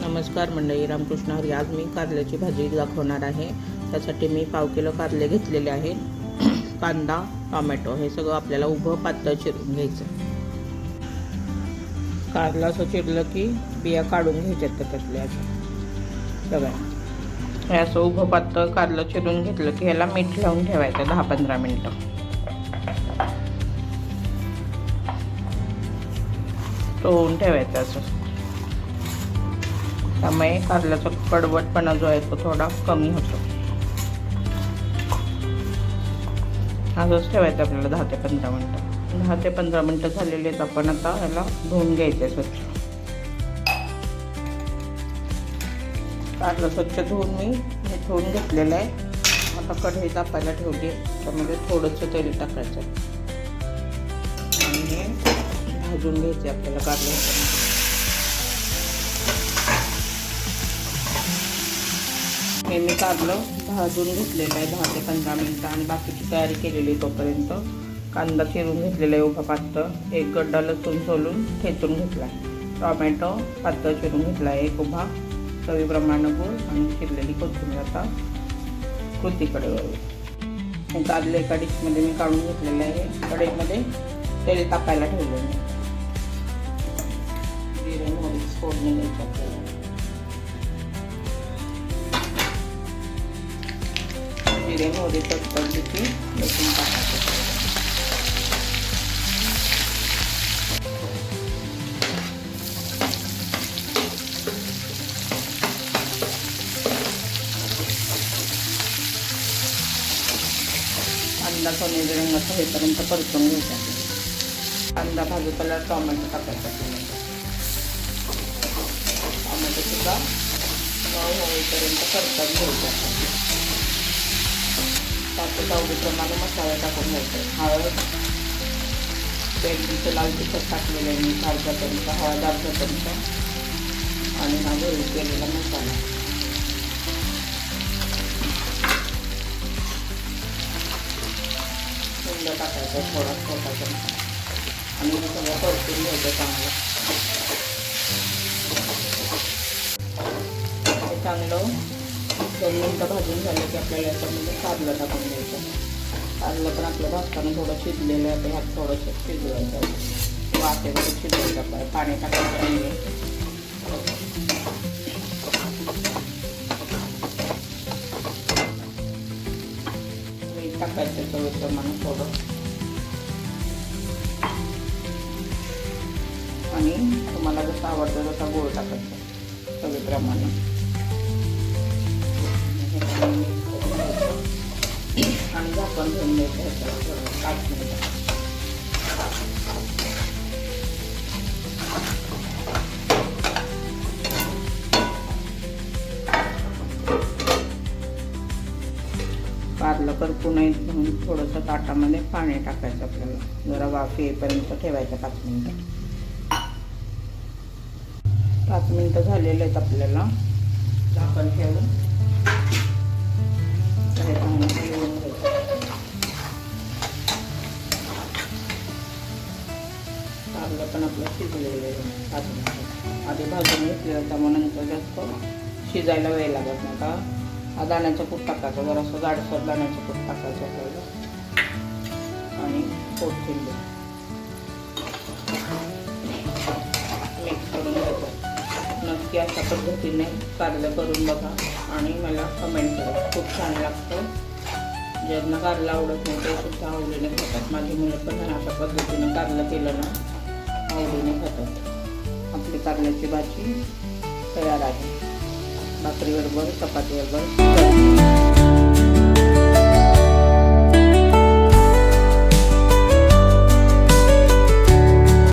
नमस्कार मंडळी, रामकृष्ण हरी. आज मी कारल्याची भाजी दाखवणार आहे. त्यासाठी मी 1/2 किलो कारले घेतलेले आहेत. कांदा, टोमॅटो हे सगळं आपल्याला उभं पातळ चिरून घ्यायचं. कारला असं चिरलं की बिया काढून घ्यायच्यात त्यातल्या सगळ्या. हे असं उभं पातळ कारलं चिरून घेतलं की ह्याला मीठ लावून ठेवायचं 10-15 मिनटं. तळून ठेवायचं असं. त्यामुळे कारल्याचा कडवटपणा जो आहे तो थोडा कमी होतो. असंच ठेवायचं आपल्याला 10 ते 15 मिनटं. 10 ते 15 मिनटं झालेले आहेत. आपण आता ह्याला धुवून घ्यायचं स्वच्छ. कारलं स्वच्छ धुवून मी हे धुवून घेतलेलं आहे. आता कढई तापायला ठेवली. त्यामध्ये थोडंसं तेल टाकायचं आणि हे भाजून घ्यायचे आपल्याला कारलं. हे मी कारलं भाजून घेतलेलं आहे 10 ते 15 मिनटं आणि बाकीची तयारी केलेली आहे. तोपर्यंत कांदा चिरून घेतलेला आहे उभा पातळ. एक गड्डा लसूण सोलून ठेचून घेतला आहे. टोमॅटो पातळ चिरून घेतला आहे एक उभा. चवीप्रमाणे गूळ आणि चिरलेली कोथिंबीर. आता कृतीकडे वळू. हे कारले एका डिशमध्ये मी काढून घेतलेलं आहे. कढईमध्ये तेल तापायला ठेवलं आहे. जिरे मोहरी फोडणी द्यायची आपल्याला. जिरे मोहरी तडतडली की लसूण टाकायचं. कांदा सोनेरी रंगाचा होईपर्यंत परतून घ्यायचा. कांदा भाजूला टोमॅटो टाकायचा. टोमॅटो सुद्धा मऊ होईपर्यंत परतून घ्यायचा. त्यात आवडीप्रमाणे मसाला टाकून घ्यायचा. हळद, पेंडीचं लाल तिखट टाकलेलं आहे मी 1/2 चमचा, हळद 1/2 चमचा आणि हा घरी केलेला मसाला. हिंग टाकायचं थोडा छोटा चमचा आणि हे सगळं परतून घ्यायचं चांगलं. हे चांगलं 2 मिनटं भाजून झालं की आपल्याला याच्यामध्ये कारलं टाकून द्यायचं. कारलं पण आपलं भाजताना थोडं शिजलेलं आहे. ह्यात थोडंसं शिजवायचं. वाफेवर शिजवायचं आपल्याला. पाणी टाकायचं नाही. मीठ टाकायचं चवीप्रमाणे थोडं आणि तुम्हाला जसं आवडतं तसा गूळ टाकायचा चवीप्रमाणे. आणि झाकण ठेवून द्यायचं 5 मिनिटं. कारलं करपू नयेत म्हणून थोडंसं ताटामध्ये पाणी टाकायचं आपल्याला. जरा वाफ येईपर्यंत ठेवायचं 5 मिनिटं. 5 मिनिटं झालेले आहेत. आपल्याला झाकण ठेवून कारलं पण आपलं शिजलेलं आहे 5 मिनिटं. आधी भाजून घेतलेलं त्यामुळे नंतर जास्त शिजायला वेळ लागत नाही. आता हा दाण्याचं कूट टाकायचं. जरासं जाडसर दाण्याचं कूट टाकायचं आपल्याला आणि कोथिंबीर मिक्स करून घ्यायचं. नक्की अशा पद्धतीने कारलं करून बघा आणि मला कमेंट करा. खूप छान लागतं. ज्यांना कारलं आवडत नाही ते सुद्धा आवडीने खातात. माझी मुलं पण अशा पद्धतीने कारलं केलं ना आवडीने खातात. आपली कारल्याची भाजी तयार आहे. भाकरीबरोबर, चपातीबरोबर.